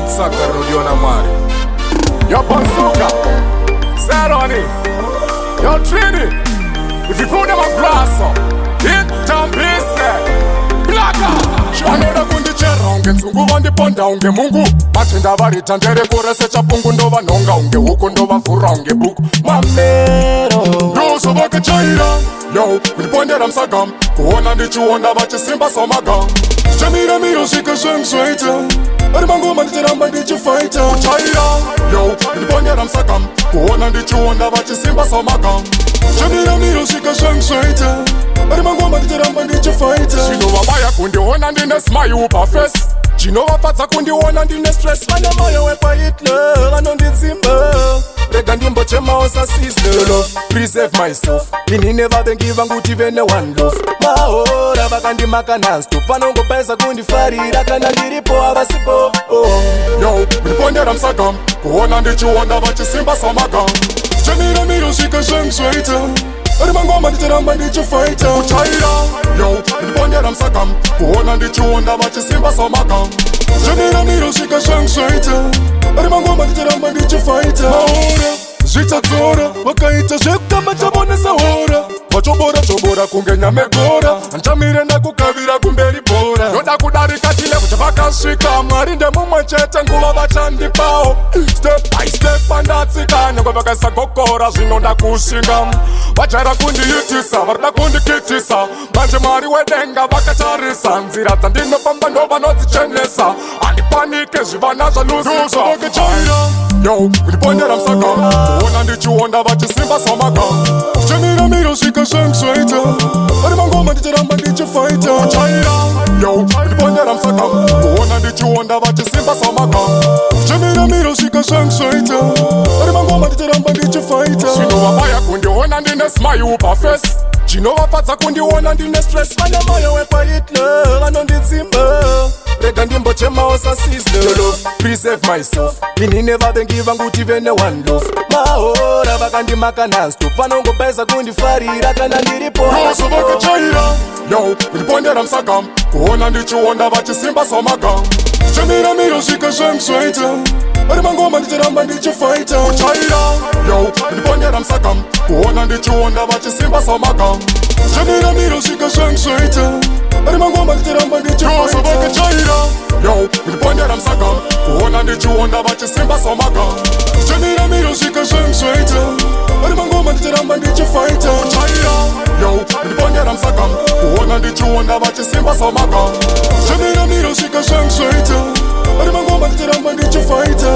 Saka Rodiona Mari. Yo Bonsuka, Zeroni, yo Trini. If you put them on glass, hit them base. Blaga. Anoda kundichera unge nzungu vandiponda unge mungu matenda varita nderekorese chapungu ndova nhonga unge huko ndova vhura unge buku mamero ndozvovakechaira yo kundipondera musagam kuona ndichiona vachisimba samagam chamira miro svika zvangu zvaita ari mangoma ndichiramba ndichifaita kuchaira yo kundipondera musagam kuona ndichiona vachisimba samagam chamira miro svika zvangu zvaita ari mangoma ndichiramba ndichifaita zvinovavaya kundiona ndine smile pafesi zvinovafadza kundiona ndine stress vana moyo wepaitla vanonditsimba rega ndimbochemawo sasisle preserve myself inine vavengi vangu tive ne-one love mahora vakandimaka nanstop vanongobaisa kundifarira kana ndiripo havasipo yo ndipondera musagam kuona ndichiona vachisimba samagam chemiramiro svika zvangu zvaita ari mangoma ndichiramba ndichifaita kuchaira yo ndipondera musagam kuona ndichiona vachisimba samagam zvemiramiro svika zvangu zvaita ari mangoma ndichiramba ndichifaita mahora zvichadzora vakaita zvekutamba chavonesa hora vachobora kunge nyamegora handichamire ndakukavira kumberi bhora ndoda kudarika chilevo chavakasvika mwari ndemumwe chete nguva vachandipawo step by step pandatsika nyangwe vakaisa gokora zvinoda kushinga vajaira kundiitisa varida kundikitisa manje mwari wedenga vakatarisa nzira dzandinofamba ndovanodzichenesa handipanike zvivana zvaluzuvakechaira yo kundipondera musagam kuona ndichiona vachisimba samagam chemiramiro svika zvangu zvaita ari mangoma ndichiramba ndichifaita kuchaira yo kundipondera musagam kuona ndichiona vachisimba samagam chemiramiro svika zvangu zvaita ari mangoma ndichiramba ndichifaita zvinovavaya kundiona ndine smile pafesi zvinovafadza kundiona ndine stress vana moyo wepaitla vanonditsimba rega ndimbochemawo sasisle preserve myself inine vavengi vangu tive ne-one love mahora vakandimaka nanstop vanongobaisa kundifarira kana ndiripo havasipovakachaira yo ndipondera musagam kuona ndichiona vachisimba samagam chemiramiro svika zvangu zvaita ari mangoma ndichiramba ndichifaita kuchaira yo ndipondera musagam kuona ndichiona vachisimba samagam chemiramiro svika zvangu zvaita ari mangoma ndichiramba ndichifaita yo ndipondera musagam kuona ndichiona vachisimba samagam chemiramiro svika zvangu zvaita ari mangoma ndichiramba ndichifaita kuchaira yo ndipondera musagam kuona ndichiona vachisimba samagam chemiramiro svika zvangu zvaita ari mangoma ndichiramba ndichifaita